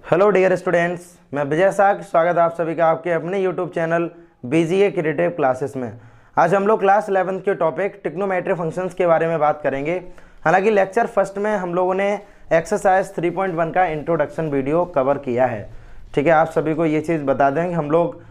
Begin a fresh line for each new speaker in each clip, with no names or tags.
Hello dear students, मैं विजय साग स्वागत है आप सभी का आपके अपने YouTube channel BGA creative classes में। आज हम लोग क्लास 11 के टॉपिक ट्रिग्नोमेट्री फंक्शंस के बारे में बात करेंगे। हालांकि लेक्चर फर्स्ट में हम लोगों ने एक्सरसाइज 3.1 का इंट्रोडक्शन वीडियो कवर किया है। ठीक है, आप सभी को ये चीज़ बता दें कि हम लोग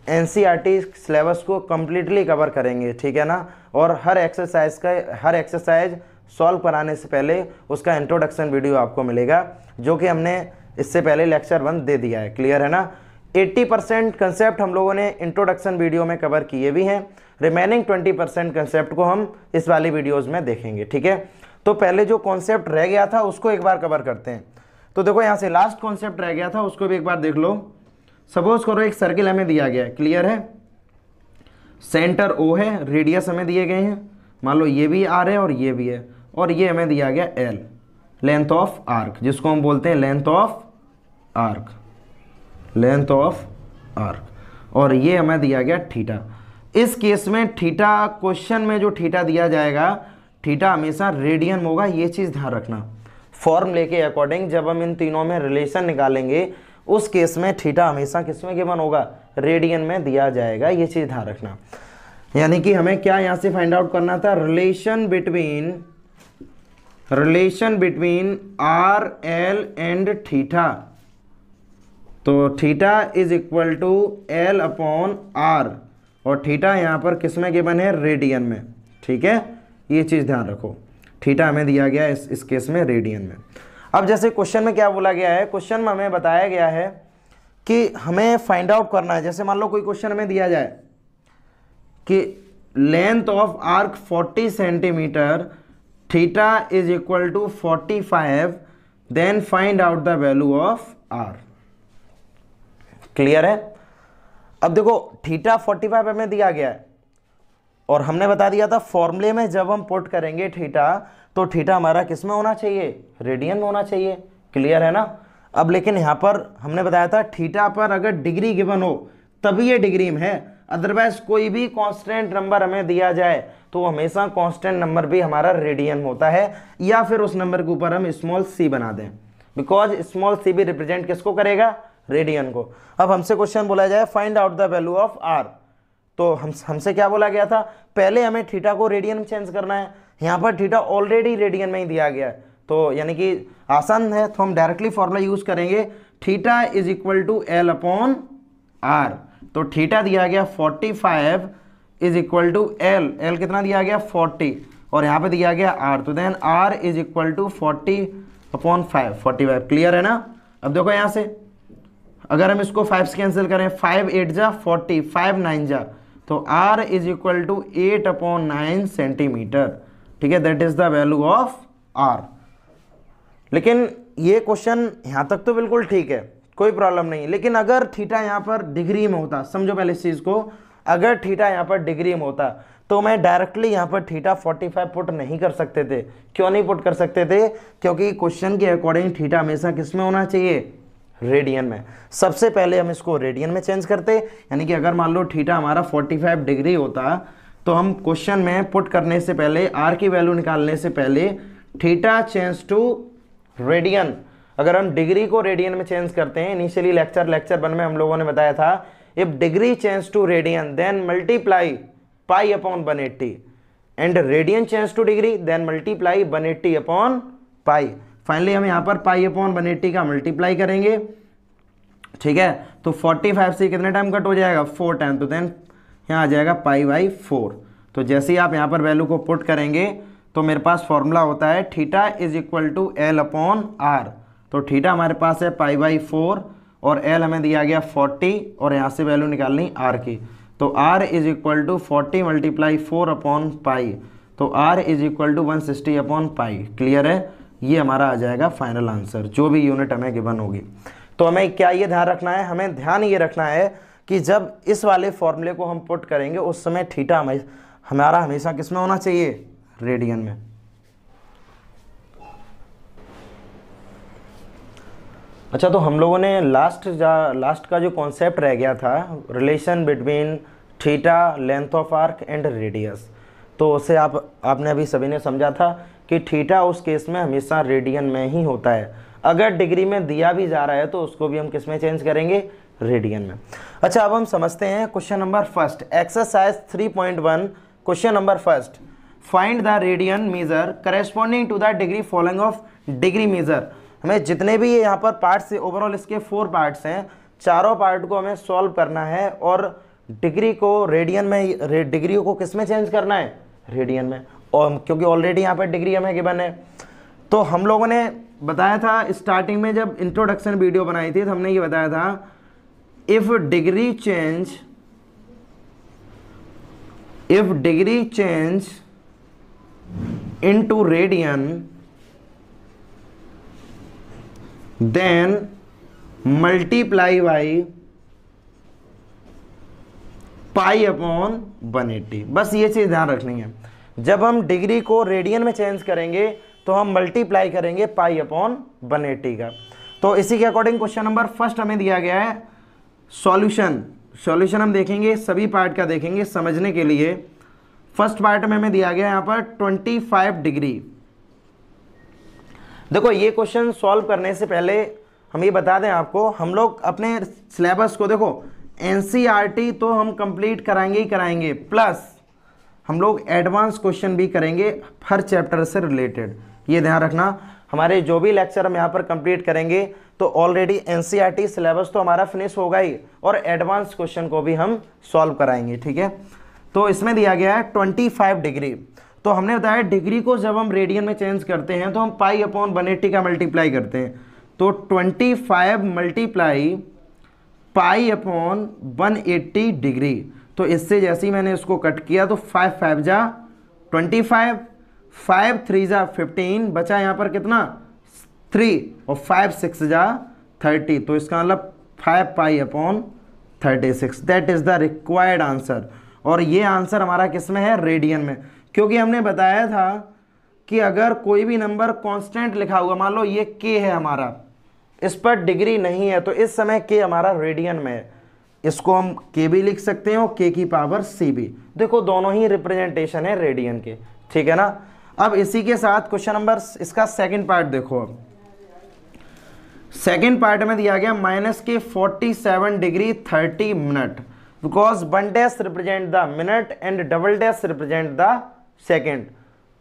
एनसीईआरटी सिलेबस को कम्प्लीटली कवर करेंगे, ठीक है ना। और हर एक्सरसाइज सॉल्व कराने से पहले उसका इंट्रोडक्शन वीडियो आपको मिलेगा, जो कि हमने इससे पहले लेक्चर 1 दे दिया है। क्लियर है ना। 80% कंसेप्ट हम लोगों ने इंट्रोडक्शन वीडियो में कवर किए भी हैं। रिमेनिंग 20% कंसेप्ट को हम इस वाली वीडियोस में देखेंगे। ठीक है, तो पहले जो कॉन्सेप्ट रह गया था उसको एक बार कवर करते हैं। तो देखो यहाँ से लास्ट कॉन्सेप्ट रह गया था, उसको भी एक बार देख लो। सपोज करो एक सर्किल हमें दिया गया है, क्लियर है। सेंटर O है, रेडियस हमें दिए गए हैं, मान लो ये भी R है और ये भी है, और ये हमें दिया गया L, लेंथ ऑफ आर्क, जिसको हम बोलते हैं लेंथ ऑफ आर्क, और ये हमें दिया गया थीटा। इस केस में थीटा, क्वेश्चन में जो थीटा दिया जाएगा, थीटा हमेशा रेडियन में होगा। ये चीज़ ध्यान रखना। फॉर्मूले के अकॉर्डिंग जब हम इन तीनों में रिलेशन निकालेंगे, उस केस में थीटा हमेशा किस में गिवन होगा, रेडियन में दिया जाएगा। ये चीज़ ध्यान रखना। यानी कि हमें क्या यहाँ से फाइंड आउट करना था, relation between R L and theta. तो theta is equal to L upon R, और थीटा यहाँ पर किस में गिवन है, रेडियन में। ठीक है, ये चीज़ ध्यान रखो। थीटा हमें दिया गया है इस केस में रेडियन में। अब जैसे क्वेश्चन में क्या बोला गया है, क्वेश्चन में हमें बताया गया है कि हमें फाइंड आउट करना है। जैसे मान लो कोई क्वेश्चन हमें दिया जाए कि length of arc 40 centimetre, theta is equal to 45, then find out the value of R. Clear है। अब देखो थीटा 45 हमें दिया गया है, और हमने बता दिया था फॉर्मूले में जब हम पुट करेंगे थीटा, तो थीटा हमारा किस में होना चाहिए, रेडियन में होना चाहिए। क्लियर है ना। अब लेकिन यहाँ पर हमने बताया था थीटा पर अगर डिग्री गिवन हो तभी ये डिग्री में है, अदरवाइज कोई भी कांस्टेंट नंबर हमें दिया जाए तो हमेशा कांस्टेंट नंबर भी हमारा रेडियन होता है, या फिर उस नंबर के ऊपर हम स्मॉल c बना दें, बिकॉज स्मॉल c भी रिप्रेजेंट किसको करेगा, रेडियन को। अब हमसे क्वेश्चन बोला जाए find out the value of r, तो हमसे क्या बोला गया था, पहले हमें थीटा को रेडियन में चेंज करना है। यहाँ पर थीटा ऑलरेडी रेडियन में ही दिया गया है, तो यानी कि आसान है, तो हम डायरेक्टली फॉर्मूला यूज करेंगे, theta is equal to L upon R. तो थीटा दिया गया 45 इज इक्वल टू एल कितना दिया गया 40, और यहाँ पे दिया गया आर, तो then R is equal to 40 upon 5, 45। Clear है ना। अब देखो यहाँ से अगर हम इसको 5 से कैंसिल करें, 5 8 जा 40, 5 9 जा, तो r is equal to 8 upon 9 centimetre. ठीक है, that is the value of r। लेकिन ये क्वेश्चन यहाँ तक तो बिल्कुल ठीक है, कोई प्रॉब्लम नहीं। लेकिन अगर थीटा यहाँ पर डिग्री में होता, समझो पहले इस चीज़ को, अगर थीटा यहाँ पर डिग्री में होता तो मैं डायरेक्टली यहाँ पर थीटा 45 पुट नहीं कर सकते थे। क्यों नहीं पुट कर सकते थे, क्योंकि क्वेश्चन के अकॉर्डिंग थीटा हमेशा किस में होना चाहिए, रेडियन में। सबसे पहले हम इसको रेडियन में चेंज करते, यानी कि अगर मान लो थीटा हमारा 45 डिग्री होता, तो हम क्वेश्चन में पुट करने से पहले, आर की वैल्यू निकालने से पहले, थीटा चेंज टू रेडियन। अगर हम डिग्री को रेडियन में चेंज करते हैं, इनिशियली लेक्चर 1 में हम लोगों ने बताया था, if degree change to radian then multiply pi upon 180, and radian change to degree then multiply 180 upon pi. Finally हम यहाँ पर पाई अपॉन 180 का मल्टीप्लाई करेंगे। ठीक है, तो 45 से कितने टाइम कट हो जाएगा, 4 टाइम, तो देन यहाँ आ जाएगा पाई बाई 4। तो जैसे ही आप यहाँ पर वैल्यू को पुट करेंगे, तो मेरे पास फॉर्मूला होता है theta is equal to L upon R. तो थीटा हमारे पास है पाई बाई 4, और एल हमें दिया गया 40, और यहाँ से वैल्यू निकालनी आर की, तो R is equal to 40 multiply 4 upon pi, तो R is equal to 160 upon pi. Clear है, ये हमारा आ जाएगा फाइनल आंसर, जो भी यूनिट हमें गिवन होगी। तो हमें क्या ये ध्यान रखना है, हमें ध्यान ये रखना है कि जब इस वाले फॉर्मूले को हम पुट करेंगे, उस समय थीटा हमारा हमेशा किस में होना चाहिए, रेडियन में। अच्छा, तो हम लोगों ने लास्ट का जो कॉन्सेप्ट रह गया था, relation between theta, length of arc and radius, तो उसे आपने अभी सभी ने समझा था कि थीटा उस केस में हमेशा रेडियन में ही होता है। अगर डिग्री में दिया भी जा रहा है तो उसको भी हम किस में चेंज करेंगे, रेडियन में। अच्छा, अब हम समझते हैं question number first, exercise 3.1 question number first, find the radian measure corresponding to the degree following of degree measure. हमें जितने भी यहाँ पर पार्ट्स, ओवरऑल इसके 4 पार्ट्स हैं, चारों पार्ट को हमें सॉल्व करना है और डिग्री को रेडियन में, डिग्री को किस में चेंज करना है, रेडियन में। और क्योंकि ऑलरेडी यहाँ पर डिग्री हमें गिवन है, तो हम लोगों ने बताया था स्टार्टिंग में जब इंट्रोडक्शन वीडियो बनाई थी तो हमने ये बताया था, if degree change into radian then multiply by pi upon 180। बस ये चीज ध्यान रखनी है, जब हम डिग्री को रेडियन में चेंज करेंगे तो हम मल्टीप्लाई करेंगे पाई अपॉन 180 का। तो इसी के अकॉर्डिंग क्वेश्चन नंबर फर्स्ट हमें दिया गया है सॉल्यूशन हम देखेंगे, सभी पार्ट का देखेंगे समझने के लिए। फर्स्ट पार्ट में हमें दिया गया यहाँ पर 25 डिग्री। देखो ये क्वेश्चन सॉल्व करने से पहले हम ये बता दें आपको, हम लोग अपने सिलेबस को देखो, एनसीईआरटी तो हम कंप्लीट कराएंगे ही कराएंगे, प्लस हम लोग एडवांस क्वेश्चन भी करेंगे हर चैप्टर से रिलेटेड। ये ध्यान रखना, हमारे जो भी लेक्चर हम यहाँ पर कंप्लीट करेंगे तो ऑलरेडी एनसीईआरटी सिलेबस तो हमारा फिनिश होगा ही, और एडवांस क्वेश्चन को भी हम सॉल्व कराएंगे, ठीक है। तो इसमें दिया गया है 25 डिग्री। तो हमने बताया डिग्री को जब हम रेडियन में चेंज करते हैं तो हम पाई अपॉन 180 का मल्टीप्लाई करते हैं। तो 25 मल्टीप्लाई पाई अपॉन 180 डिग्री। तो इससे जैसे ही मैंने इसको कट किया तो 5 5 जा 25, 5 3 जा 15, बचा यहाँ पर कितना 3, और 5 6 जा 30। तो इसका मतलब 5 pi upon 36, that is the required answer. और ये आंसर हमारा किस में है, रेडियन में, क्योंकि हमने बताया था कि अगर कोई भी नंबर कांस्टेंट लिखा हुआ, मान लो ये k है हमारा, इस पर डिग्री नहीं है, तो इस समय k हमारा रेडियन में है, इसको हम k भी लिख सकते हैं और k की पावर c भी। देखो दोनों ही रिप्रेजेंटेशन है रेडियन के, ठीक है ना। अब इसी के साथ क्वेश्चन नंबर इसका सेकंड पार्ट देखो। अब सेकंड पार्ट में दिया गया -47 degree 30 minute, because 1 dash represent the minute and double dash represent the second,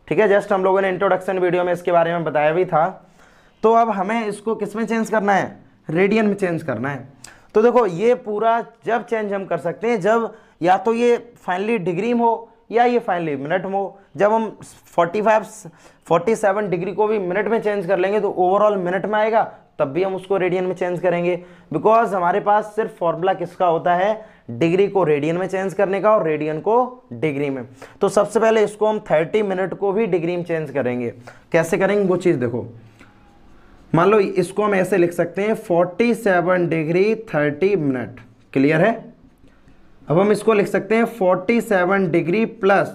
ठीक है। जस्ट हम लोगों ने इंट्रोडक्शन वीडियो में इसके बारे में बताया भी था। तो अब हमें इसको किस में चेंज करना है, रेडियन में चेंज करना है। तो देखो ये पूरा जब चेंज हम कर सकते हैं जब या तो ये फाइनली डिग्री में हो या ये फाइनली मिनट में हो। जब हम 47 डिग्री को भी मिनट में चेंज कर लेंगे तो ओवरऑल मिनट में आएगा, तब भी हम उसको रेडियन में चेंज करेंगे, बिकॉज हमारे पास सिर्फ फॉर्मूला किसका होता है, डिग्री को रेडियन में चेंज करने का और रेडियन को डिग्री में। तो सबसे पहले इसको हम 30 मिनट को भी डिग्री में चेंज करेंगे। कैसे करेंगे वो चीज़ देखो, मान लो इसको हम ऐसे लिख सकते हैं 47 डिग्री 30 मिनट, क्लियर है। अब हम इसको लिख सकते हैं 47 डिग्री प्लस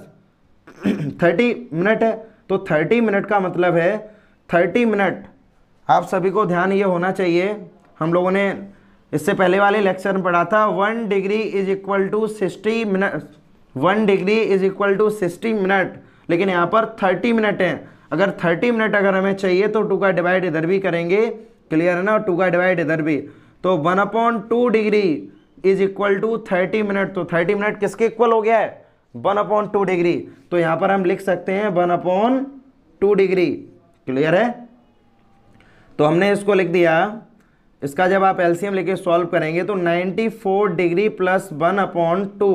30 मिनट है, तो 30 मिनट का मतलब है 30 मिनट। आप सभी को ध्यान ये होना चाहिए, हम लोगों ने इससे पहले वाले लेक्चर में पढ़ा था 1 degree is equal to 60 minute, 1 degree is equal to 60 minute, लेकिन यहाँ पर 30 मिनट है। अगर 30 मिनट अगर हमें चाहिए तो 2 का डिवाइड इधर भी करेंगे, क्लियर है ना, 2 का डिवाइड इधर भी। तो 1/2 degree is equal to 30 minute. तो 30 मिनट किसके इक्वल हो गया है, 1/2 डिग्री। तो यहाँ पर हम लिख सकते हैं 1/2 डिग्री, क्लियर है। तो हमने इसको लिख दिया। इसका जब आप एलसीएम लेके सॉल्व करेंगे तो 94 डिग्री प्लस 1/2,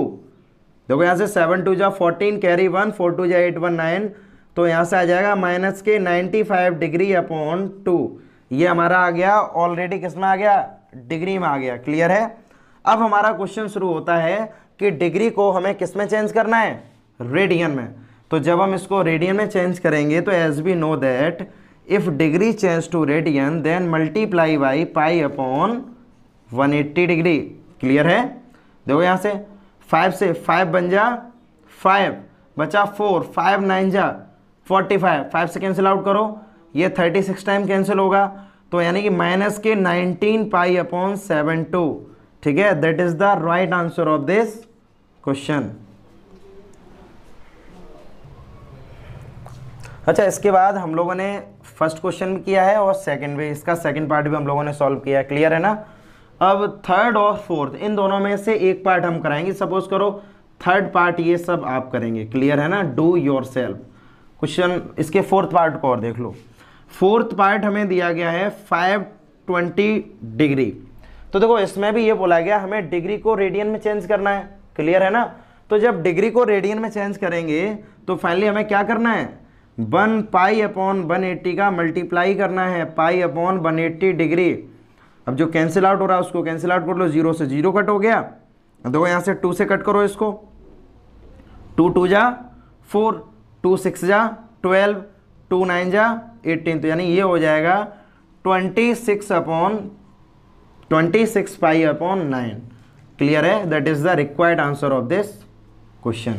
देखो यहाँ से 7 2 जा 14, कैरी 1, 4 2 जा 8 1 9, तो यहाँ से आ जाएगा माइनस के 95 डिग्री अपॉन 2। ये हमारा आ गया ऑलरेडी किस में आ गया, डिग्री में आ गया, क्लियर है। अब हमारा क्वेश्चन शुरू होता है कि डिग्री को हमें किस में चेंज करना है, रेडियन में। तो जब हम इसको रेडियन में चेंज करेंगे तो as we know that if degree change to radian then multiply by pi upon 180 degree, clear है। देखो यहाँ से 5 से 5 बन जा 5, बचा 4, 5 9 जा 45, 5 से कैंसिल आउट करो, ये 36 टाइम कैंसिल होगा, तो यानी कि माइनस के 19 पाई अपॉन 7/2, ठीक है। That is the right answer of this question. अच्छा, इसके बाद हम लोगों ने फर्स्ट क्वेश्चन भी किया है और सेकंड भी, इसका सेकंड पार्ट भी हम लोगों ने सॉल्व किया है। क्लियर है ना। अब थर्ड और फोर्थ इन दोनों में से एक पार्ट हम कराएंगे। सपोज करो थर्ड पार्ट ये सब आप करेंगे। क्लियर है ना। Do your self. क्वेश्चन इसके फोर्थ पार्ट को और देख लो। फोर्थ पार्ट हमें दिया गया है 520 डिग्री। तो देखो इसमें भी ये बोला गया हमें डिग्री को रेडियन में चेंज करना है। क्लियर है ना। तो जब डिग्री को रेडियन में चेंज करेंगे तो फाइनली हमें क्या करना है, 1 पाई अपॉन 180 का मल्टीप्लाई करना है पाई अपॉन 180 डिग्री। अब जो कैंसिल आउट हो रहा है उसको कैंसिल आउट कर लो, 0 से 0 कट हो गया। देखो यहाँ से 2 से कट करो इसको, 2 2 जा 4, 2 6 जा 12, 2 9 जा 18। तो यानी ये हो जाएगा 26 पाई अपॉन 9। क्लियर है। That is the required answer of this question.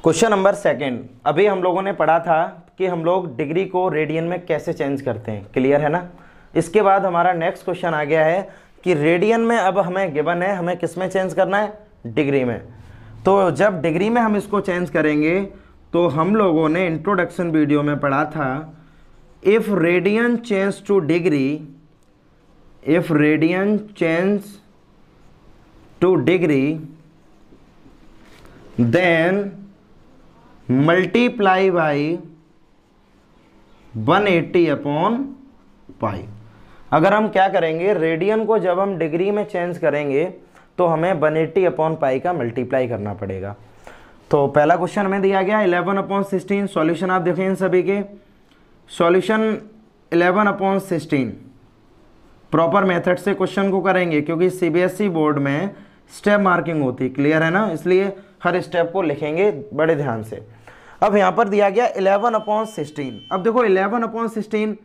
Question number second, अभी हम लोगों ने पढ़ा था कि हम लोग डिग्री को रेडियन में कैसे चेंज करते हैं। क्लियर है ना। इसके बाद हमारा नेक्स्ट क्वेश्चन आ गया है कि रेडियन में अब हमें गिवन है, हमें किस में चेंज करना है, डिग्री में। तो जब डिग्री में हम इसको चेंज करेंगे तो हम लोगों ने इंट्रोडक्शन वीडियो में पढ़ा था, if radian change to degree, if radian change to degree then multiply by 180 upon pi. अगर हम क्या करेंगे, रेडियन को जब हम डिग्री में चेंज करेंगे तो हमें 180 अपॉन पाई का मल्टीप्लाई करना पड़ेगा। तो पहला क्वेश्चन हमें दिया गया 11 अपॉन 16। सॉल्यूशन आप देखें इन सभी के। सॉल्यूशन 11 अपॉन 16 प्रॉपर मेथड से क्वेश्चन को करेंगे क्योंकि सीबीएसई बोर्ड में स्टेप मार्किंग होती है। क्लियर है ना। इसलिए हर स्टेप को लिखेंगे बड़े ध्यान से। अब यहाँ पर दिया गया 11 अपॉन 16। अब देखो 11 अपॉन 16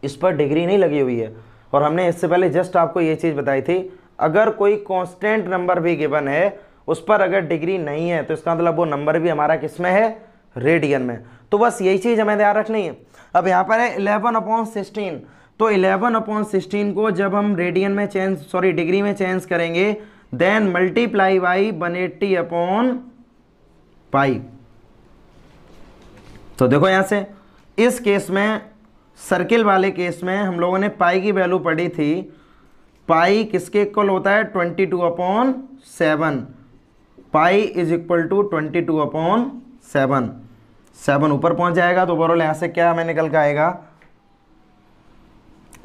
इस पर डिग्री नहीं लगी हुई है और हमने इससे पहले जस्ट आपको ये चीज़ बताई थी, अगर कोई कांस्टेंट नंबर भी गिवन है उस पर अगर डिग्री नहीं है तो इसका मतलब वो नंबर भी हमारा किस में है, रेडियन में। तो बस यही चीज़ हमें ध्यान रखनी है। अब यहाँ पर है 11 अपॉन 16। तो 11 अपॉन 16 को जब हम रेडियन में डिग्री में चेंज करेंगे then multiply by 180 upon pi. तो देखो यहां से इस केस में, सर्किल वाले केस में हम लोगों ने पाई की वैल्यू पढ़ी थी। पाई किसके इक्वल होता है, 22 upon 7। Pi is equal to 22 upon 7। 7 ऊपर पहुंच जाएगा तो ओवरऑल यहां से क्या हमें निकल के आएगा,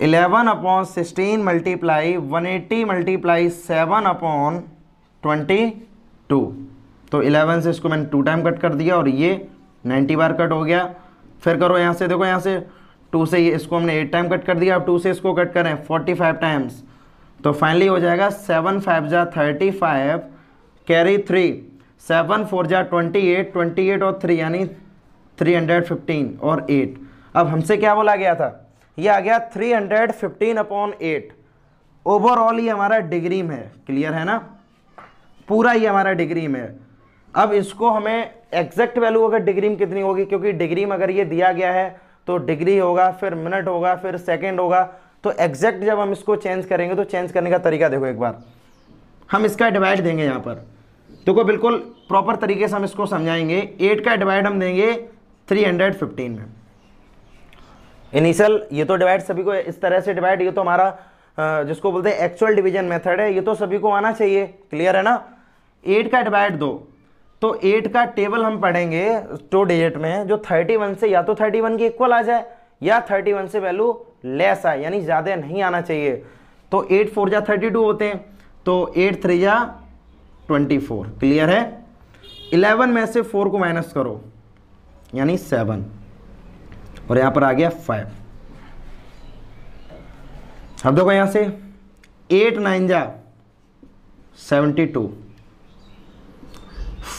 11 अपॉन 16 मल्टीप्लाई 180 मल्टीप्लाई 7 अपॉन 22। तो 11 से इसको मैंने 2 टाइम कट कर दिया और ये 90 बार कट हो गया। फिर करो यहाँ से, देखो यहाँ से 2 से ये इसको हमने 8 टाइम कट कर दिया। अब 2 से इसको कट करें 45 टाइम्स। तो फाइनली हो जाएगा 7 5 जा 35 कैरी 3, 7 4 जा 28, 28 और 3 यानी 315 और 8। अब हमसे क्या बोला गया था, ये आ गया 315 अपॉन 8। ओवरऑल ये हमारा डिग्री में है। क्लियर है ना। पूरा ये हमारा डिग्री में है। अब इसको हमें एग्जैक्ट वैल्यू अगर डिग्री में कितनी होगी, क्योंकि डिग्री में अगर ये दिया गया है तो डिग्री होगा, फिर मिनट होगा, फिर सेकंड होगा। तो एग्जैक्ट जब हम इसको चेंज करेंगे तो चेंज करने का तरीका देखो एक बार। हम इसका डिवाइड देंगे यहाँ पर, देखो बिल्कुल प्रॉपर तरीके से हम इसको समझाएंगे। 8 का डिवाइड हम देंगे 315 में। इनिशियल ये तो डिवाइड सभी को इस तरह से डिवाइड, ये तो हमारा जिसको बोलते हैं एक्चुअल डिवीजन मेथड है, ये तो सभी को आना चाहिए। क्लियर है ना। 8 का डिवाइड दो तो 8 का टेबल हम पढ़ेंगे 2 डिजिट में, जो 31 से या तो 31 के इक्वल आ जाए या 31 से वैल्यू लेस आए, यानी ज़्यादा नहीं आना चाहिए। तो 8 4 जा 32 होते हैं, तो 8 3 जा 24। क्लियर है। 11 में से 4 को माइनस करो यानी 7 और यहाँ पर आ गया 5। अब देखो यहाँ से 8 9 जा 72।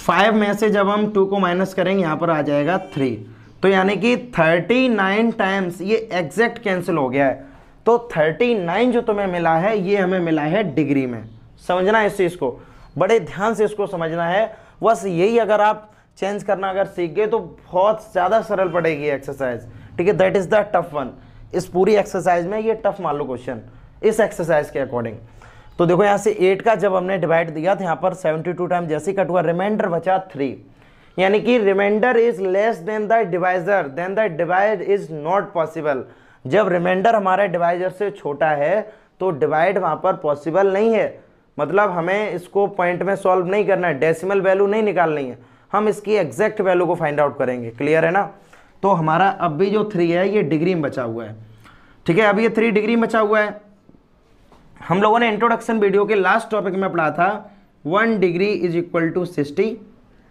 5 में से जब हम 2 को माइनस करेंगे यहाँ पर आ जाएगा 3। तो यानी कि 39 टाइम्स ये एग्जैक्ट कैंसिल हो गया है। तो 39 जो तुम्हें मिला है ये हमें मिला है डिग्री में। समझना है इस चीज़ को, बड़े ध्यान से इसको समझना है। बस यही अगर आप चेंज करना अगर सीख गए तो बहुत ज़्यादा सरल पड़ेगी एक्सरसाइज। ठीक है, that is the tough one. इस पूरी एक्सरसाइज में ये टफ मान लो क्वेश्चन इस एक्सरसाइज के अकॉर्डिंग। तो देखो यहाँ से 8 का जब हमने डिवाइड दिया तो यहाँ पर 72 टाइम जैसे ही कट हुआ, रिमाइंडर बचा 3, यानी कि remainder is less than the divisor, then the divide is not possible. जब रिमाइंडर हमारे डिवाइजर से छोटा है तो डिवाइड वहाँ पर पॉसिबल नहीं है। मतलब हमें इसको पॉइंट में सॉल्व नहीं करना है, डेसिमल वैल्यू नहीं निकालनी है, हम इसकी एग्जैक्ट वैल्यू को फाइंड आउट करेंगे। क्लियर है ना? तो हमारा अब भी जो 3 है ये डिग्री में बचा हुआ है। ठीक है, अब ये 3 डिग्री में बचा हुआ है। हम लोगों ने इंट्रोडक्शन वीडियो के लास्ट टॉपिक में पढ़ा था 1 degree is equal to 60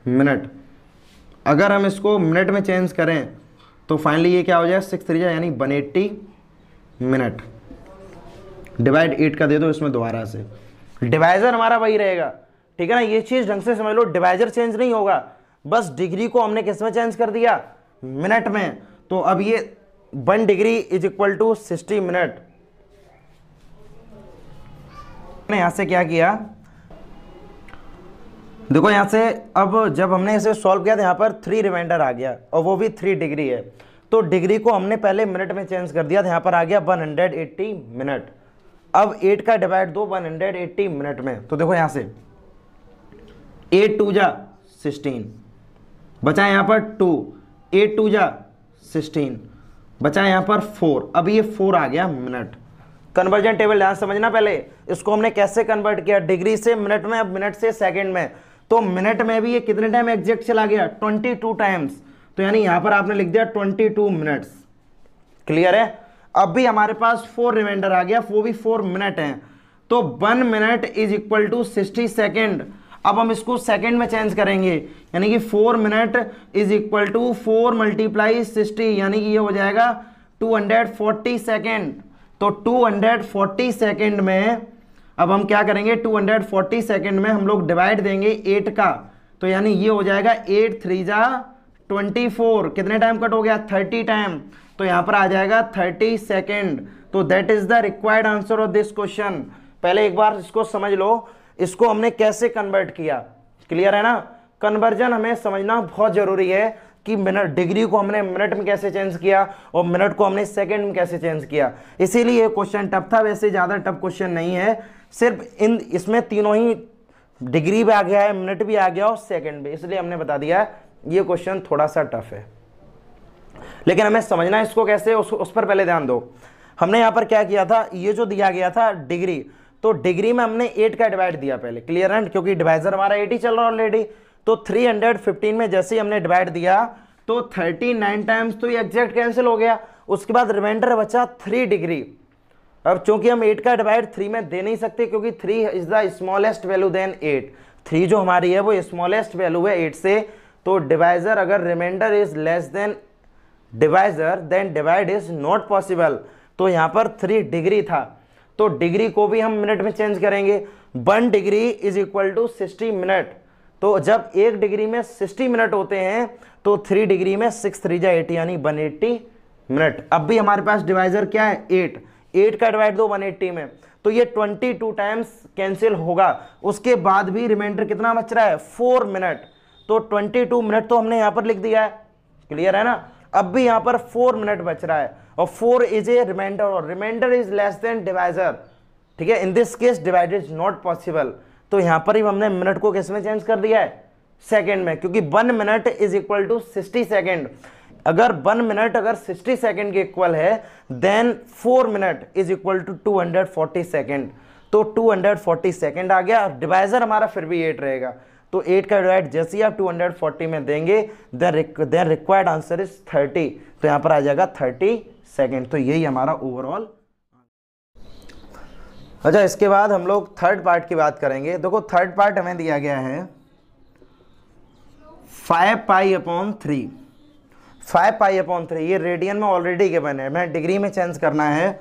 minute. अगर हम इसको मिनट में चेंज करें तो फाइनली ये क्या हो जाए, 6 3 यानी 180 मिनट। डिवाइड 8 का दे दो इसमें दोबारा से, डिवाइजर हमारा वही रहेगा। ठीक है ना, ये चीज ढंग से समझ लो, डिवाइजर चेंज नहीं होगा, बस डिग्री को हमने किस में चेंज कर दिया, मिनट में। तो अब ये 1 degree is equal to 60 minute. यहां से क्या किया, देखो यहां से अब जब हमने इसे सॉल्व किया तो यहां पर 3 रिमाइंडर आ गया और वो भी 3 डिग्री है। तो डिग्री को हमने पहले मिनट में चेंज कर दिया, तो यहां पर आ गया 180 मिनट। अब 8 का डिवाइड दो 180 मिनट में, तो देखो यहां से 8 2 जा 16 बचा, यहां पर 2, 8 2 जा 16 बचा, यहां पर 4। अब ये 4 आ गया मिनट। कन्वर्जन टेबल ध्यान समझना, पहले इसको हमने कैसे कन्वर्ट किया, डिग्री से मिनट में, अब मिनट से सेकंड में। तो मिनट में भी ये कितने टाइम एग्जैक्ट चला गया, 22 टाइम्स। तो यानी यहां पर आपने लिख दिया 22 मिनट्स। क्लियर है? अब भी हमारे पास 4 रिमाइंडर आ गया, वो भी 4 मिनट हैं। तो 1 minute is equal to 60 second. अब हम इसको सेकंड में चेंज करेंगे, यानी कि 4 मिनट इज इक्वल टू 4 × 60, यानी कि ये हो जाएगा 240 सेकेंड। तो 240 सेकेंड में अब हम क्या करेंगे, 240 सेकेंड में हम लोग डिवाइड देंगे 8 का, तो यानी ये हो जाएगा 8 3 जा 24। कितने टाइम कट हो गया, 30 टाइम। तो यहां पर आ जाएगा 30 सेकेंड। तो that is the required answer of this question. पहले एक बार इसको समझ लो, इसको हमने कैसे कन्वर्ट किया। क्लियर है ना? कन्वर्जन हमें समझना बहुत जरूरी है कि मिनट, डिग्री को हमने मिनट में कैसे चेंज किया और मिनट को हमने सेकंड में कैसे चेंज किया। इसीलिए क्वेश्चन टफ था, वैसे ज़्यादा टफ क्वेश्चन नहीं है, सिर्फ इसमें तीनों ही डिग्री भी आ गया है, मिनट भी आ गया और सेकंड भी, इसलिए हमने बता दिया ये क्वेश्चन थोड़ा सा टफ है। लेकिन हमें समझना इसको कैसे, उस पर पहले ध्यान दो। हमने यहाँ पर क्या किया था, ये जो दिया गया था डिग्री, तो डिग्री में हमने 8 का डिवाइड दिया पहले। क्लियर है? क्योंकि डिवाइजर हमारा 8 ही चल रहा है ऑलरेडी। तो 315 में जैसे ही हमने डिवाइड दिया तो 39 टाइम्स, तो ये एग्जैक्ट कैंसिल हो गया। उसके बाद रिमाइंडर बचा 3 डिग्री। अब चूंकि हम 8 का डिवाइड 3 में दे नहीं सकते, क्योंकि 3 is the smallest value than 8। 3 जो हमारी है वो स्मॉलेस्ट वैल्यू है 8 से। तो डिवाइजर अगर remainder is less than divisor, then divide is not possible. तो यहाँ पर 3 डिग्री था, तो डिग्री को भी हम मिनट में चेंज करेंगे। 1 degree is equal to 60 minute. तो जब 1 डिग्री में 60 मिनट होते हैं तो 3 डिग्री में 6 3 जा 80, यानी 180 मिनट। अब भी हमारे पास डिवाइजर क्या है, 8 का डिवाइड दो 180 में, तो ये 22 टाइम्स कैंसिल होगा। उसके बाद भी रिमाइंडर कितना बच रहा है, 4 मिनट। तो 22 मिनट तो हमने यहाँ पर लिख दिया है। क्लियर है ना? अब भी यहाँ पर 4 मिनट बच रहा है और 4 इज ए रिमाइंडर और remainder is less than divisor. ठीक है, in this case divide is not possible. तो यहां पर ही हमने मिनट को किस में चेंज कर दिया है, सेकंड में, क्योंकि 1 minute is equal to 60 second. अगर 1 मिनट अगर 60 सेकेंड के इक्वल है, then 4 minute is equal to 240 second. तो 240 सेकेंड आ गया। डिवाइजर हमारा फिर भी 8 रहेगा, तो 8 का डिवाइड जैसे ही आप 240 में देंगे, देन रिक्वायर्ड आंसर इज 30। तो यहां पर आ जाएगा 30 सेकेंड। तो यही हमारा ओवरऑल। अच्छा, इसके बाद हम लोग थर्ड पार्ट की बात करेंगे। देखो थर्ड पार्ट हमें दिया गया है 5π/3। 5π/3 ये रेडियन में ऑलरेडी गिवन है, मैं डिग्री में चेंज करना है।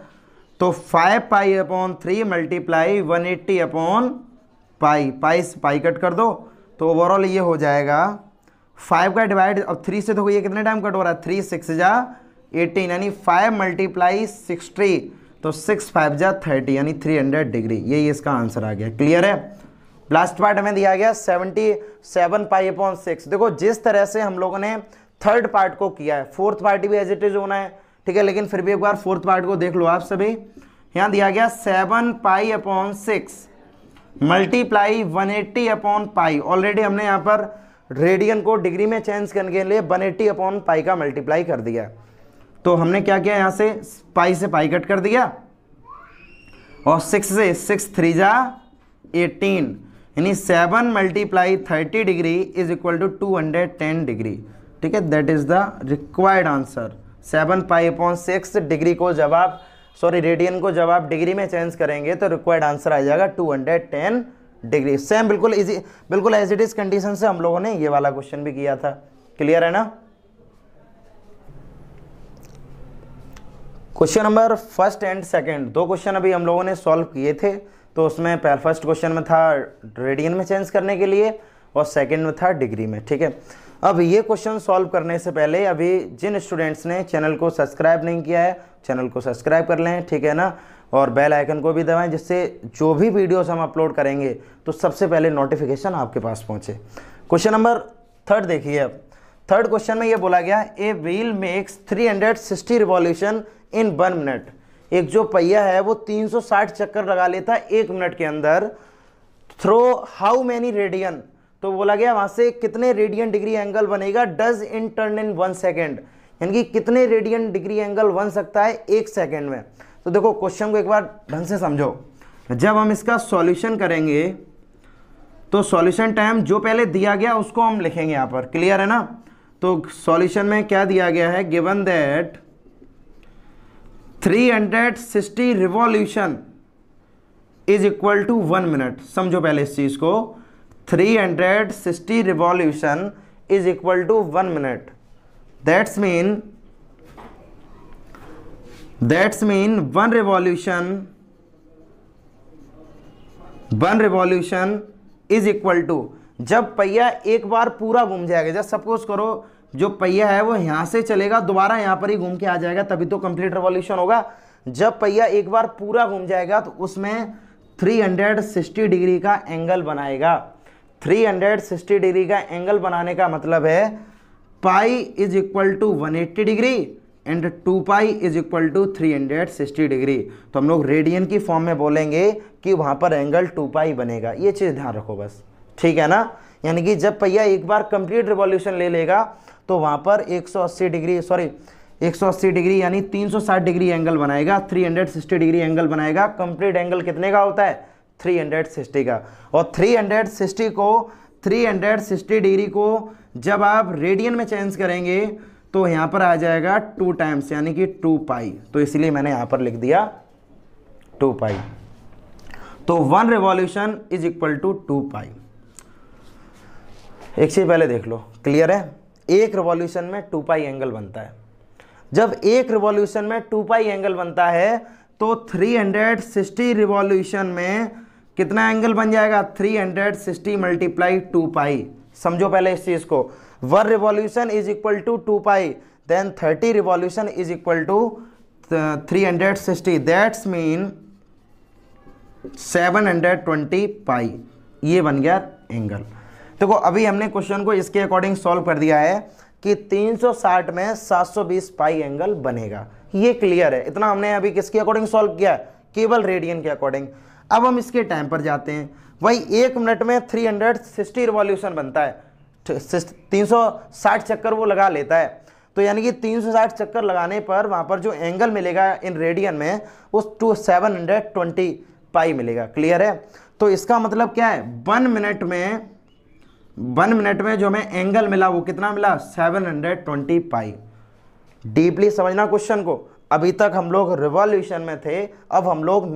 तो 5π/3 मल्टीप्लाई 180/π, पाई कट कर दो, तो ओवरऑल ये हो जाएगा 5 का डिवाइड। अब 3 से देखो ये कितने टाइम कट हो रहा है, 3 6 जा 18, यानी 5 × 60, तो 6 5 जा 30, यानी 300 डिग्री। यही इसका आंसर आ गया। क्लियर है? लास्ट पार्ट हमें दिया गया 77π/6। देखो जिस तरह से हम लोगों ने थर्ड पार्ट को किया है, फोर्थ पार्ट भी एज इट इज होना है। ठीक है, लेकिन फिर भी एक बार फोर्थ पार्ट को देख लो आप सभी। यहाँ दिया गया 7π/6 मल्टीप्लाई 180/π। ऑलरेडी हमने यहाँ पर रेडियन को डिग्री में चेंज करने के लिए 180/π का मल्टीप्लाई कर दिया। तो हमने क्या किया, यहाँ से पाई से पाई कट कर दिया और 6 से 6 3 जा 18, यानी 7 × 30 degree is equal to 210 degree. ठीक है, that is the required answer. 7π/6 degree को जब आप रेडियन को जब आप डिग्री में चेंज करेंगे तो रिक्वायर्ड आंसर आ जाएगा 210 डिग्री। सेम बिल्कुल इजी, बिल्कुल एज इट इज कंडीशन से हम लोगों ने ये वाला क्वेश्चन भी किया था। क्लियर है ना। Question number first and second, दो क्वेश्चन अभी हम लोगों ने सॉल्व किए थे। तो उसमें फर्स्ट क्वेश्चन में था रेडियन में चेंज करने के लिए और सेकंड में था डिग्री में। ठीक है, अब ये क्वेश्चन सॉल्व करने से पहले अभी जिन स्टूडेंट्स ने चैनल को सब्सक्राइब नहीं किया है, चैनल को सब्सक्राइब कर लें। ठीक है ना, और बेल आइकन को भी दबाएं, जिससे जो भी वीडियोस हम अपलोड करेंगे तो सबसे पहले नोटिफिकेशन आपके पास पहुंचे। क्वेश्चन नंबर थर्ड देखिए। अब थर्ड क्वेश्चन में ये बोला गया, a wheel makes 360 revolution in 1 minute. एक जो पहिया है वो 360 चक्कर लगा लेता है 1 मिनट के अंदर। थ्रो हाउ मैनी रेडियन, तो बोला गया वहां से कितने रेडियन डिग्री एंगल बनेगा। Does in turn in 1 second, यानी कि कितने रेडियन डिग्री एंगल बन सकता है 1 सेकेंड में। तो देखो क्वेश्चन को एक बार ढंग से समझो। जब हम इसका सॉल्यूशन करेंगे तो सॉल्यूशन टाइम जो पहले दिया गया उसको हम लिखेंगे यहाँ पर। क्लियर है ना। तो सॉल्यूशन में क्या दिया गया है, given that 360 revolution is equal to 1 minute. समझो पहले इस चीज को, 360 revolution is equal to 1 minute. That's mean one revolution is equal to, जब पहिया एक बार पूरा घूम जाएगा, जब सपोज करो जो पहिया है वो यहां से चलेगा दोबारा यहां पर ही घूम के आ जाएगा, तभी तो कंप्लीट रिवॉल्यूशन होगा। जब पहिया एक बार पूरा घूम जाएगा तो उसमें 360 डिग्री का एंगल बनाएगा। 360 डिग्री का एंगल बनाने का मतलब है pi is equal to 180 degree and 2 pi is equal to 360 degree. तो हम लोग रेडियन की फॉर्म में बोलेंगे कि वहां पर एंगल 2 पाई बनेगा। ये चीज ध्यान रखो बस, ठीक है ना। यानी कि जब पहिया एक बार कंप्लीट रिवॉल्यूशन ले लेगा तो वहां पर 180 डिग्री यानी 360 डिग्री एंगल बनाएगा, 360 डिग्री एंगल बनाएगा। कंप्लीट एंगल कितने का होता है, 360 का। और 360 डिग्री को जब आप रेडियन में चेंज करेंगे तो यहाँ पर आ जाएगा 2 टाइम्स यानी कि 2 पाई। तो इसलिए मैंने यहाँ पर लिख दिया 2 पाई। तो 1 रिवॉल्यूशन इज इक्वल टू 2 पाई। एक चीज पहले देख लो, क्लियर है। एक रिवॉल्यूशन में 2 पाई एंगल बनता है। जब एक रिवॉल्यूशन में 2 पाई एंगल बनता है तो 360 रिवॉल्यूशन में कितना एंगल बन जाएगा, 360 मल्टीप्लाई 2 पाई। समझो पहले इस चीज को, 1 revolution is equal to 2 pi, then 30 revolution is equal to 360, that's mean 720 pi. ये बन गया एंगल। देखो अभी हमने क्वेश्चन को इसके अकॉर्डिंग सॉल्व कर दिया है कि 360 में 720 पाई एंगल बनेगा। ये क्लियर है। इतना हमने अभी किसके अकॉर्डिंग सॉल्व किया है, केवल रेडियन के अकॉर्डिंग। अब हम इसके टाइम पर जाते हैं। वही 1 मिनट में 360 रिवॉल्यूशन बनता है, 360 चक्कर वो लगा लेता है। तो यानी कि 360 चक्कर लगाने पर वहां पर जो एंगल मिलेगा इन रेडियन में वो 720 पाई मिलेगा। क्लियर है। तो इसका मतलब क्या है, 1 मिनट में जो हमें एंगल मिला वो कितना मिला, 720 पाई। डीपली समझना क्वेश्चन को। अभी तक हम लोग रिवॉल्यूशन में थे, अब हम लोग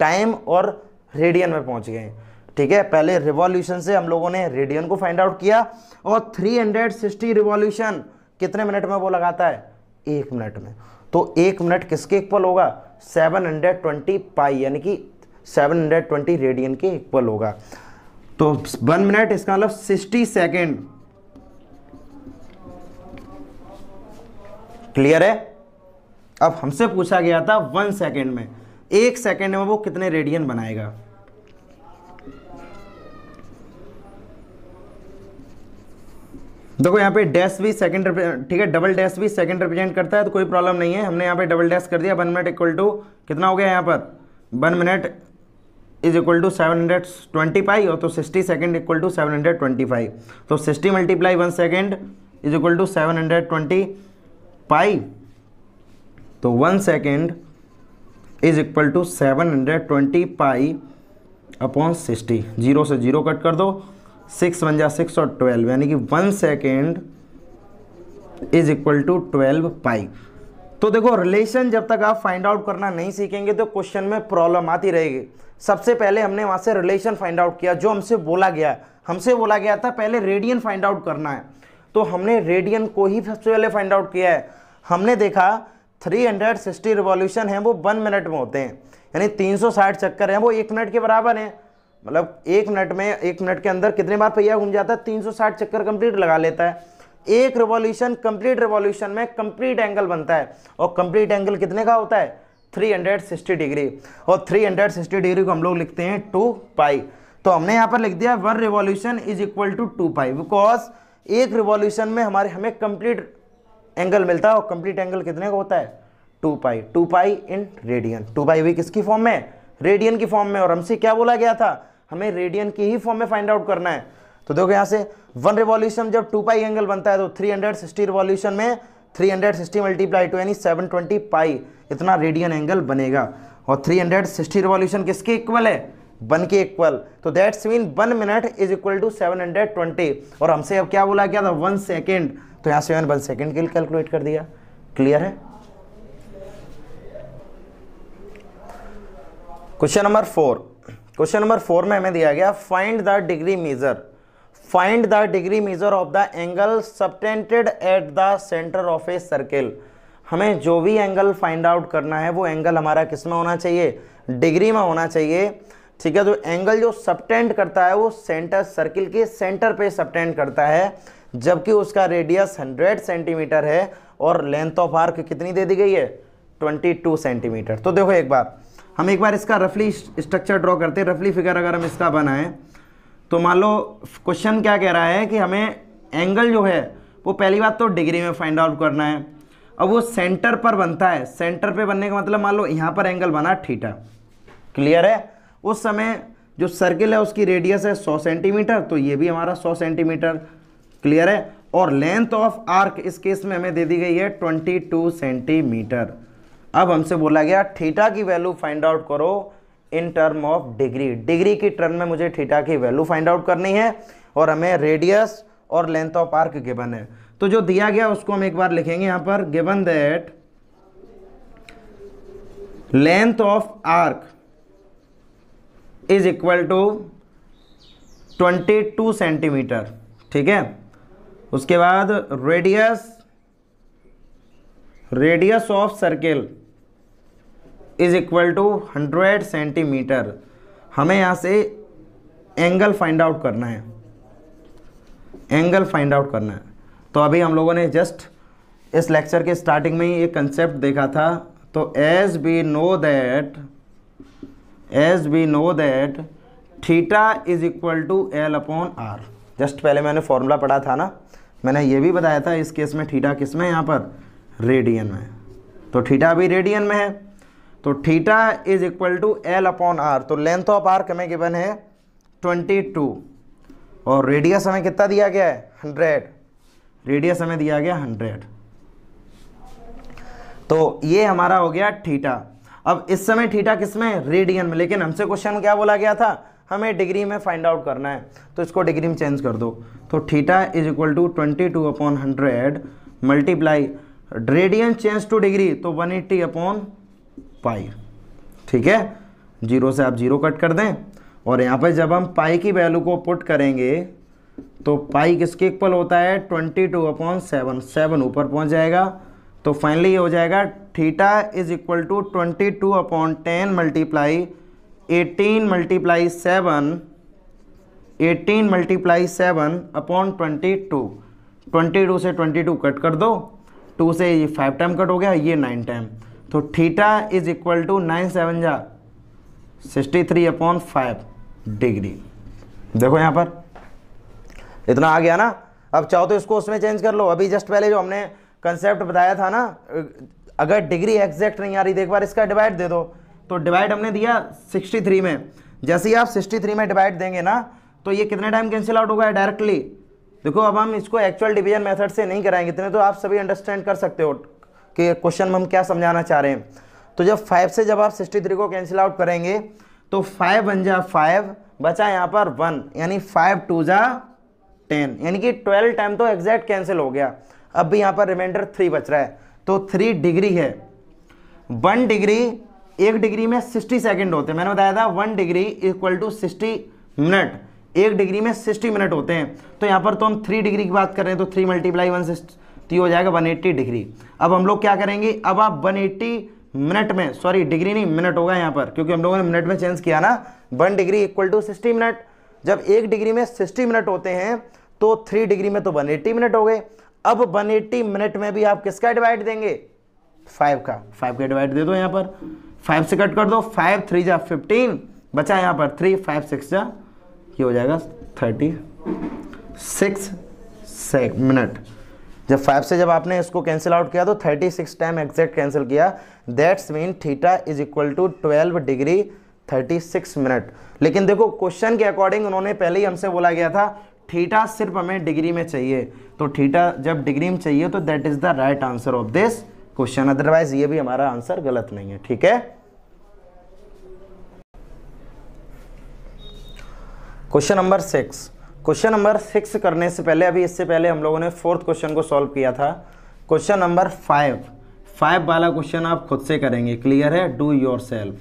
टाइम और रेडियन में पहुंच गए। ठीक है, पहले रिवॉल्यूशन से हम लोगों ने रेडियन को फाइंड आउट किया और 360 रिवॉल्यूशन कितने मिनट में वो लगाता है, 1 मिनट में। तो 1 मिनट किसके इक्वल होगा, 720 पाई यानी कि 720 रेडियन के इक्वल होगा। तो 1 मिनट इसका मतलब 60 सेकेंड। क्लियर है। अब हमसे पूछा गया था 1 सेकेंड में, 1 सेकेंड में वो कितने रेडियन बनाएगा। देखो यहाँ पे डैश भी सेकंड, ठीक है, डबल डैश भी सेकंड रिप्रेजेंट करता है तो कोई प्रॉब्लम नहीं है, हमने यहाँ पे डबल डैश कर दिया। 1 मिनट इक्वल टू कितना हो गया यहाँ पर, 1 minute is equal to 720 pi, और तो 60 सेकेंड इक्वल टू 725, तो 60 multiply 1 second is equal to 720 pi, तो 1 second is equal to 720 pi upon 60। 0 से 0 कट कर दो, 6 1 जा 6 और 12, यानी कि 1 सेकेंड इज इक्वल टू 12 पाई। तो देखो रिलेशन जब तक आप फाइंड आउट करना नहीं सीखेंगे तो क्वेश्चन में प्रॉब्लम आती रहेगी। सबसे पहले हमने वहां से रिलेशन फाइंड आउट किया, जो हमसे बोला गया था पहले रेडियन फाइंड आउट करना है, तो हमने रेडियन को ही सबसे पहले फाइंड आउट किया है। हमने देखा 360 रिवॉल्यूशन है वो 1 मिनट में होते हैं, यानी 360 चक्कर हैं वो 1 मिनट के बराबर हैं। मतलब 1 मिनट के अंदर कितने बार पहिया घूम जाता है, 360 चक्कर कंप्लीट लगा लेता है। एक रिवॉल्यूशन, कंप्लीट रिवॉल्यूशन में कंप्लीट एंगल बनता है, और कंप्लीट एंगल कितने का होता है, 360 डिग्री, और 360 डिग्री को हम लोग लिखते हैं 2 पाई। तो हमने यहाँ पर लिख दिया 1 revolution is equal to 2 pi, because एक रिवॉल्यूशन में हमें कंप्लीट एंगल मिलता है, और कंप्लीट एंगल कितने का होता है, 2 पाई। 2 पाई इन रेडियन, 2 पाई भी किसकी फॉर्म में, रेडियन की फॉर्म में, और हमसे क्या बोला गया था, हमें रेडियन की ही फॉर्म में फाइंड आउट करना है। तो देखो यहाँ से 1 रिवॉल्यूशन जब 2 पाई एंगल बनता है तो 360 रिवॉल्यूशन में 360 मल्टीप्लाई 2 यानी 720 पाई इतना रेडियन एंगल बनेगा, और 360 रिवॉल्यूशन किसके इक्वल है, 1 के इक्वल, तो that's mean 1 minute is equal to 720, और हमसे अब क्या बोला गया था, 1 सेकेंड, तो यहाँ से 1 सेकेंड के लिए कैलकुलेट कर दिया। क्लियर है। क्वेश्चन नंबर 4 में हमें दिया गया find the degree measure of the angle subtended at the centre of a circle. हमें जो भी एंगल फाइंड आउट करना है वो एंगल हमारा किस में होना चाहिए, डिग्री में होना चाहिए। ठीक है, तो एंगल जो सबटेंड करता है वो सर्किल के सेंटर पे सबटेंड करता है, जबकि उसका रेडियस 100 सेंटीमीटर है और लेंथ ऑफ आर्क कितनी दे दी गई है, 22 सेंटीमीटर। तो देखो हम एक बार इसका रफली स्ट्रक्चर ड्रॉ करते हैं। रफली फिगर अगर हम इसका बनाएं तो मान लो क्वेश्चन क्या कह रहा है कि हमें एंगल जो है वो पहली बात तो डिग्री में फाइंड आउट करना है। अब वो सेंटर पर बनता है, सेंटर पे बनने का मतलब मान लो यहाँ पर एंगल बना थीटा। क्लियर है। उस समय जो सर्किल है उसकी रेडियस है 100 सेंटीमीटर, तो ये भी हमारा 100 सेंटीमीटर। क्लियर है। और लेंथ ऑफ आर्क इस केस में हमें दे दी गई है 22 सेंटीमीटर। अब हमसे बोला गया थीटा की वैल्यू फाइंड आउट करो इन टर्म ऑफ डिग्री की टर्म में मुझे थीटा की वैल्यू फाइंड आउट करनी है, और हमें रेडियस और लेंथ ऑफ आर्क गिवन है। तो जो दिया गया उसको हम एक बार लिखेंगे यहां पर, given that length of arc is equal to 22 centimetre. ठीक है, उसके बाद radius of circle is equal to 100 centimetre. हमें यहां से एंगल फाइंड आउट करना है, तो अभी हम लोगों ने जस्ट इस लेक्चर के स्टार्टिंग में ही एक कंसेप्ट देखा था। तो as we know that theta is equal to L upon R. Just पहले मैंने फॉर्मूला पढ़ा था ना, मैंने ये भी बताया था इस केस में थीटा किस में, यहाँ पर रेडियन में, तो थीटा भी रेडियन में है। तो theta is equal to L upon R. तो लेंथ ऑफ आर्क हमें गिवन है 22 और रेडियस हमें कितना दिया गया है 100, रेडियस हमें दिया गया 100। तो ये हमारा हो गया थीटा। अब इस समय थीटा किस में, रेडियन में, लेकिन हमसे क्वेश्चन क्या बोला गया था, हमें डिग्री में फाइंड आउट करना है, तो इसको डिग्री में चेंज कर दो। तो theta is equal to 22 upon 100 multiply radian change to degree, तो 180 अपॉन पाई। ठीक है, 0 से आप 0 कट कर दें, और यहाँ पर जब हम पाई की वैल्यू को पुट करेंगे तो पाई किसके इक्वल होता है 22 अपॉन 7 ऊपर पहुँच जाएगा। तो फाइनली ये हो जाएगा theta is equal to 22 upon 10 multiply 18 multiply 7 upon 22 से 22 कट कर दो, 2 से ये 5 टाइम कट हो गया, ये 9 टाइम। तो थीटा इज इक्वल टू 9 7 जा 63 अपॉन 5 डिग्री। देखो यहाँ पर इतना आ गया ना। अब चाहो तो इसको उसमें चेंज कर लो। अभी जस्ट पहले जो हमने कंसेप्ट बताया था ना, अगर डिग्री एग्जैक्ट नहीं आ रही तो एक बार इसका डिवाइड दे दो। तो डिवाइड हमने दिया 63 में, जैसे ही आप 63 में डिवाइड देंगे ना तो ये कितने टाइम कैंसिल आउट होगा डायरेक्टली। देखो अब हम इसको एक्चुअल डिवीजन मेथड से नहीं कराएंगे, इतने तो आप सभी अंडरस्टैंड कर सकते हो कि क्वेश्चन में हम क्या समझाना चाह रहे हैं। तो जब 5 से जब आप 63 को कैंसिल आउट करेंगे तो 5 बन जा 5, बचा यहाँ पर 1, यानी 5 2 जा 10, यानी कि 12 टाइम तो एग्जैक्ट कैंसिल हो गया। अब भी यहाँ पर रिमाइंडर 3 बच रहा है, तो 3 डिग्री है। 1 डिग्री, 1 डिग्री में 60 सेकंड होते हैं, मैंने बताया था 1 degree equal to 60 minute, 1 degree में 60 मिनट होते हैं। तो यहाँ पर तो हम 3 डिग्री की बात कर रहे हैं, तो 3 × 160 हो जाएगा 180 डिग्री। अब हम लोग क्या करेंगे, अब आप 180 मिनट में, सॉरी डिग्री नहीं मिनट होगा यहाँ पर, क्योंकि हम लोगों ने मिनट में चेंज किया ना। 1 डिग्री इक्वल टू 60 मिनट, जब 1 डिग्री में 60 मिनट होते हैं तो 3 डिग्री में तो 180 मिनट हो गए। अब 180 मिनट में भी आप किसका डिवाइड देंगे, 5 का। 5 का डिवाइड दे दो यहाँ पर, 5 से कट कर दो, 5 3 जा 15, बचा यहाँ पर 3, 5 6 जा, ये हो जाएगा 36 मिनट। जब 5 से जब आपने इसको कैंसिल आउट किया तो 36 टाइम एग्जैक्ट कैंसिल किया, that's mean theta is equal to 12 degree 36 minute. लेकिन देखो क्वेश्चन के अकॉर्डिंग उन्होंने पहले ही हमसे बोला गया था थीटा सिर्फ हमें डिग्री में चाहिए, तो थीटा जब डिग्री में चाहिए तो that is the right answer of this question, otherwise ये भी हमारा आंसर गलत नहीं है। ठीक है, क्वेश्चन नंबर 6। क्वेश्चन नंबर 6 करने से पहले, अभी इससे पहले हम लोगों ने 4th क्वेश्चन को सॉल्व किया था। क्वेश्चन नंबर 5 वाला क्वेश्चन आप खुद से करेंगे, क्लियर है, डू योर सेल्फ,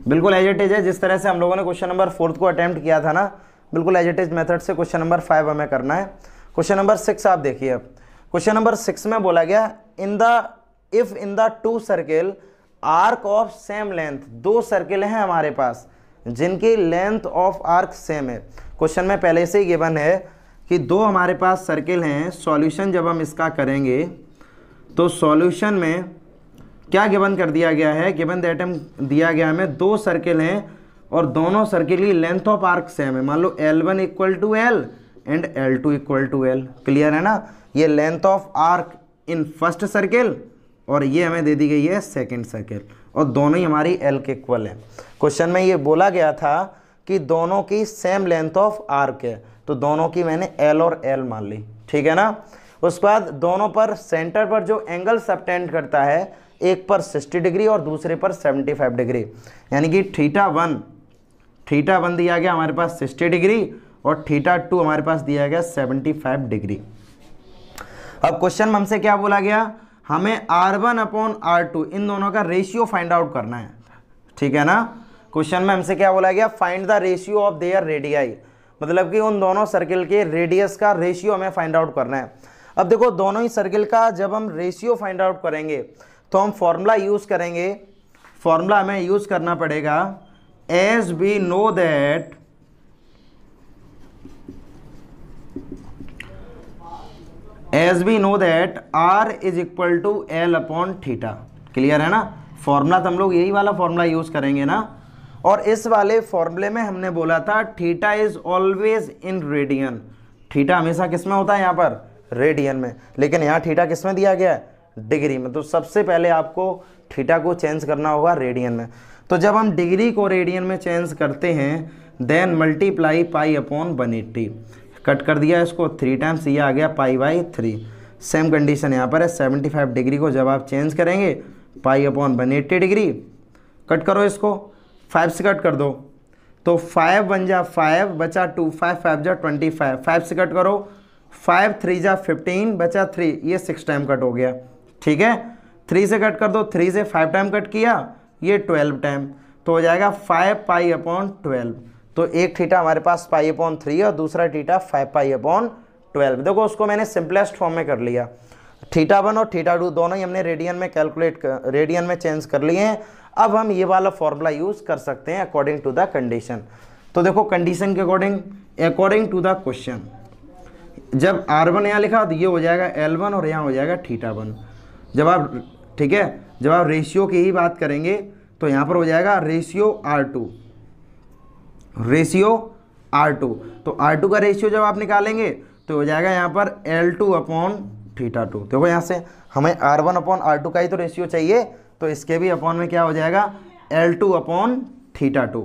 बिल्कुल एज इट इज है। जिस तरह से हम लोगों ने क्वेश्चन नंबर 4th को अटेम्प्ट किया था ना, बिल्कुल एज इट इज मेथड से क्वेश्चन नंबर 5 हमें करना है। क्वेश्चन नंबर 6 आप देखिए। अब क्वेश्चन नंबर 6 में बोला गया if in the 2 circle arc of same length, 2 circle हैं हमारे पास जिनकी लेंथ ऑफ आर्क सेम है। क्वेश्चन में पहले से ही गिवन है कि 2 हमारे पास सर्किल हैं। सॉल्यूशन जब हम इसका करेंगे तो सॉल्यूशन में क्या गिवन कर दिया गया है, गिवन दैट हम दिया गया हमें 2 सर्किल हैं और दोनों सर्किल की लेंथ ऑफ आर्क सेम है। मान लो L1 equal to L and L2 equal to L, clear है ना। ये length of arc in first circle और ये हमें दे दी गई है सेकंड सर्किल, और दोनों ही हमारी L के इक्वल है। क्वेश्चन में ये बोला गया था कि दोनों की सेम लेंथ ऑफ आर्क है, तो दोनों की मैंने L और L मान ली, ठीक है ना। उसके बाद दोनों पर सेंटर पर जो एंगल सबटेंड करता है, एक पर 60 डिग्री और दूसरे पर 75 डिग्री, यानी कि थीटा वन दिया गया हमारे पास 60 डिग्री और थीटा 2 हमारे पास दिया गया 75 डिग्री। अब क्वेश्चन में हमसे क्या बोला गया, हमें R1/R2 इन दोनों का रेशियो फाइंड आउट करना है, ठीक है ना। क्वेश्चन में हमसे क्या बोला गया, find the ratio of their radii, मतलब कि उन दोनों सर्किल के रेडियस का रेशियो हमें फाइंड आउट करना है। अब देखो दोनों ही सर्किल का जब हम रेशियो फाइंड आउट करेंगे तो हम फॉर्मूला यूज करेंगे। फॉर्मूला हमें यूज करना पड़ेगा as we know that R is equal to L/θ, clear है ना। फॉर्मूला तो हम लोग यही वाला फॉर्मूला यूज करेंगे ना। और इस वाले फॉर्मूले में हमने बोला था theta is always in radian, theta हमेशा किस में होता है, यहाँ पर रेडियन में, लेकिन यहाँ थीटा किस में दिया गया है, डिग्री में। तो सबसे पहले आपको थीटा को चेंज करना होगा रेडियन में। तो जब हम डिग्री को रेडियन में चेंज करते हैं देन मल्टीप्लाई π/180, कट कर दिया इसको 3 टाइम्स, ये आ गया π/3। सेम कंडीशन यहाँ पर है, 75 डिग्री को जब आप चेंज करेंगे π/180 डिग्री, कट करो इसको, 5 से कट कर दो तो 5 बन जा 5, बचा 2, 5 5 जा 25, 5 से कट करो, 5 3 जा 15, बचा 3, ये 6 टाइम कट हो गया, ठीक है। 3 से कट कर दो, 3 से 5 टाइम कट किया, ये 12 टाइम, तो हो जाएगा 5 π/12। तो एक थीटा हमारे पास π/3 और दूसरा थीटा 5 π/12। देखो उसको मैंने सिंपलेस्ट फॉर्म में कर लिया, θ1 और θ2 दोनों ही हमने रेडियन में चेंज कर लिए हैं। अब हम ये वाला फॉर्मूला यूज कर सकते हैं अकॉर्डिंग टू द कंडीशन। तो देखो कंडीशन के अकॉर्डिंग टू द क्वेश्चन, जब R1 यहाँ लिखा तो ये हो जाएगा L1 और यहाँ हो जाएगा θ1। जब आप, ठीक है, जब आप रेशियो की ही बात करेंगे तो यहाँ पर हो जाएगा रेशियो R2। तो R2 का रेशियो जब आप निकालेंगे तो हो जाएगा यहाँ पर L2 अपॉन थीटा 2। देखो यहाँ से हमें R1 अपॉन R2 का ही तो रेशियो चाहिए, तो इसके भी अपॉन में क्या हो जाएगा L2 अपॉन थीटा 2।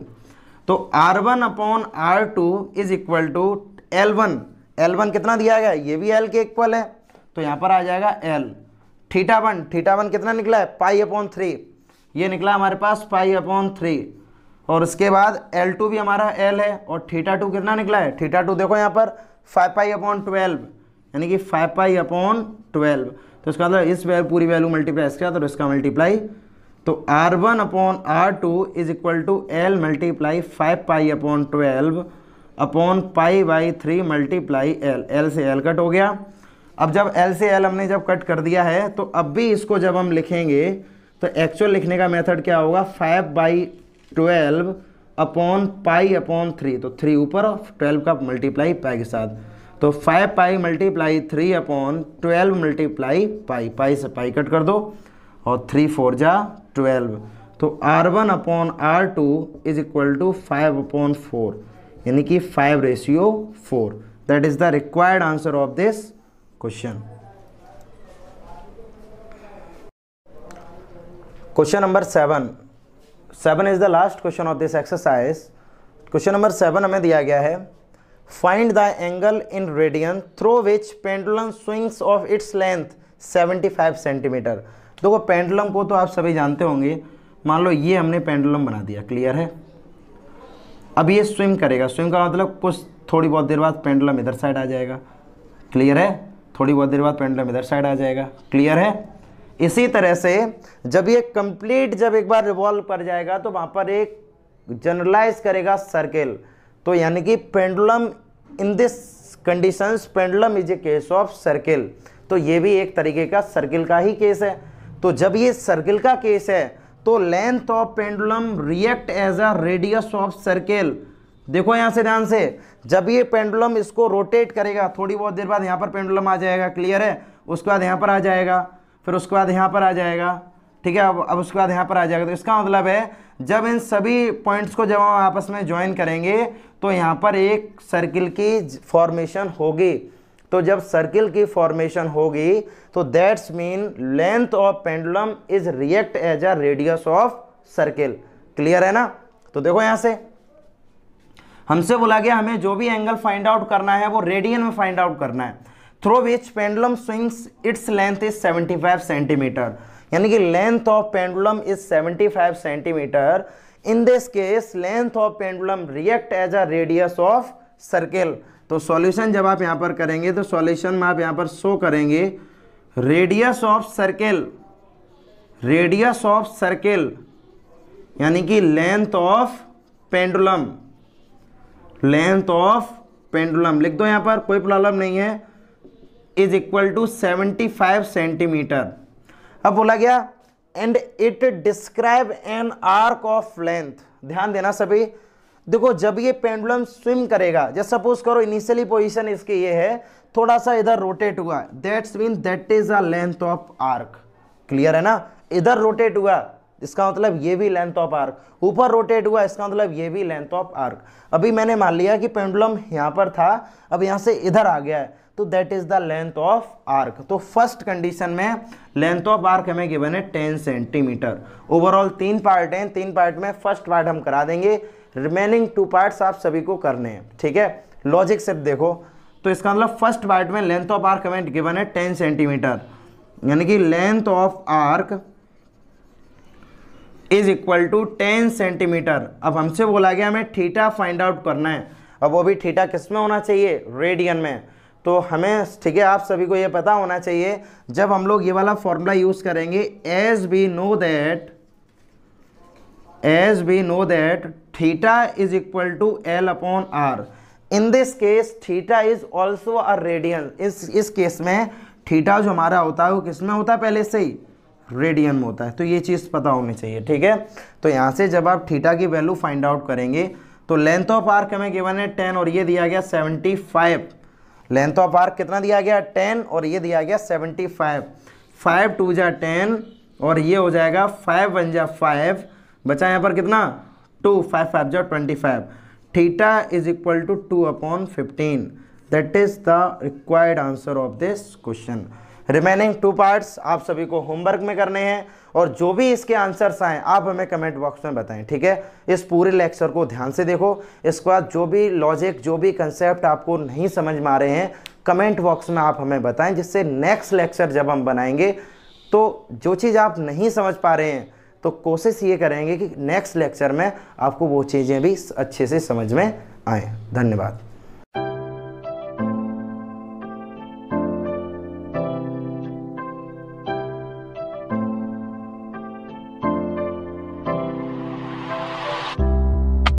तो R1 upon R2 is equal to L1, L1 कितना दिया गया, ये भी L के इक्वल है, तो यहाँ पर आ जाएगा L। थीटा वन कितना निकला है, पाई अपॉन 3, ये निकला हमारे पास पाई अपॉन 3। और उसके बाद L2 भी हमारा L है, और थीटा 2 कितना निकला है, थीटा 2 देखो यहाँ पर 5 पाई अपॉन 12, यानी कि 5 पाई अपॉन 12। तो इसका मतलब इस पूरी वैल्यू मल्टीप्लाई इसका, तो इसका मल्टीप्लाई, तो R1 upon R2 is equal to L multiply 5 pi upon 12 upon pi by 3 multiply L। L से L कट हो गया। अब जब L से L हमने जब कट कर दिया है, तो अब भी इसको जब हम लिखेंगे तो एक्चुअल लिखने का मेथड क्या होगा, 5 बाई 12 अपॉन पाई अपॉन 3, तो 3 ऊपर और 12 का मल्टीप्लाई पाई के साथ, तो 5 pi multiply 3 upon 12 multiply pi, pi से पाई कट कर दो और 3 4 जा 12, तो R1 upon R2 is equal to 5 upon 4, यानी कि 5:4। That is the required answer of this question. Question number 7 is the last question of this exercise. Question number 7 हमें दिया गया है, find the angle in radian through which pendulum swings of its length 75 centimetre. देखो pendulum को तो आप सभी जानते होंगे, मान लो ये हमने पेंडुलम बना दिया, क्लियर है। अब ये स्विंग करेगा, स्विंग का मतलब कुछ थोड़ी बहुत देर बाद पेंडुलम इधर साइड आ जाएगा, क्लियर है, थोड़ी बहुत देर बाद पेंडुलम इधर साइड आ जाएगा, क्लियर है। इसी तरह से जब ये कंप्लीट जब एक बार रिवॉल्व कर जाएगा तो वहां पर एक जनरलाइज करेगा सर्किल, तो यानी कि pendulum in this conditions pendulum is a case of circle, तो ये भी एक तरीके का सर्किल का ही केस है। तो जब ये सर्किल का केस है तो length of pendulum react as a radius of circle. देखो यहां से ध्यान से, जब ये पेंडुलम इसको रोटेट करेगा, थोड़ी बहुत देर बाद यहाँ पर पेंडुलम आ जाएगा, क्लियर है, उसके बाद यहाँ पर आ जाएगा, फिर उसके बाद यहाँ पर आ जाएगा, ठीक है, अब उसके बाद यहाँ पर आ जाएगा। तो इसका मतलब है जब इन सभी पॉइंट्स को जब हम आपस में ज्वाइन करेंगे तो यहाँ पर एक सर्किल की फॉर्मेशन होगी। तो जब सर्किल की फॉर्मेशन होगी तो that's mean length of pendulum is react as a radius of circle, clear है ना। तो देखो यहाँ से हमसे बोला गया हमें जो भी एंगल फाइंड आउट करना है वो रेडियन में फाइंड आउट करना है, through which pendulum swings its length is 75 centimetre, यानी कि length of pendulum is 75 centimetre. In this case length of pendulum react as a radius of circle. तो solution जब आप यहां पर करेंगे तो सॉल्यूशन में आप यहां पर शो करेंगे radius of circle, radius of circle यानी कि length of pendulum, length of pendulum लिख दो यहां पर, कोई प्रॉब्लम नहीं है, इज इक्वल टू 75 सेंटीमीटर। अब बोला गया and it describe an arc of length. ध्यान देना सभी, देखो जब ये पेंडुलम स्विम करेगा, जैसे सपोज करो इनिशियली पोजीशन इसकी ये है, थोड़ा सा इधर रोटेट हुआ, that's mean that is a length of arc, clear है ना। इधर रोटेट हुआ इसका मतलब ये भी लेंथ ऑफ आर्क, ऊपर रोटेट हुआ इसका मतलब ये भी लेंथ ऑफ आर्क। अभी मैंने मान लिया कि पेंडुलम यहां पर था, अब यहां से इधर आ गया है, तो that is the length of arc. तो फर्स्ट कंडीशन में लेंथ ऑफ आर्क हमें गिवन है 10 सेंटीमीटर। ओवरऑल 3 पार्ट हैं, 3 पार्ट में फर्स्ट पार्ट हम करा देंगे, रिमेनिंग 2 पार्ट्स आप सभी को करने हैं, ठीक है। लॉजिक सिर्फ देखो, तो इसका मतलब फर्स्ट पार्ट में लेंथ ऑफ आर्क हमें गिवन है 10 सेंटीमीटर, यानी कि length of arc is equal to 10 centimetre. अब हमसे बोला गया हमें थीटा फाइंड आउट करना है, अब वो भी थीटा किस में होना चाहिए, रेडियन में। तो हमें, ठीक है, आप सभी को ये पता होना चाहिए जब हम लोग ये वाला फॉर्मूला यूज करेंगे, as we know that theta is equal to L upon R. In this case theta is also a radian. इस केस में थीटा जो हमारा होता है वो किस में होता है, पहले से ही रेडियन में होता है, तो ये चीज़ पता होनी चाहिए, ठीक है। तो यहाँ से जब आप थीटा की वैल्यू फाइंड आउट करेंगे तो लेंथ ऑफ आर्क हमें गिवन है 10 और ये दिया गया 75। लेंथ ऑफ आर्क कितना दिया गया 10 और ये दिया गया 75। 5 2 जा 10 और ये हो जाएगा 5 1 जा 5, बचा यहाँ पर कितना 2, 5 5 जा 25। Theta is equal to 2 upon 15, that is the required answer of this question. Remaining 2 parts आप सभी को होमवर्क में करने हैं और जो भी इसके आंसर्स आए आप हमें कमेंट बॉक्स में बताएं, ठीक है। इस पूरे लेक्चर को ध्यान से देखो, इसके बाद जो भी लॉजिक, जो भी कंसेप्ट आपको नहीं समझ में आ रहे हैं कमेंट बॉक्स में आप हमें बताएं, जिससे नेक्स्ट लेक्चर जब हम बनाएंगे तो जो चीज़ आप नहीं समझ पा रहे हैं तो कोशिश ये करेंगे कि नेक्स्ट लेक्चर में आपको वो चीज़ें भी अच्छे से समझ में आए। धन्यवाद।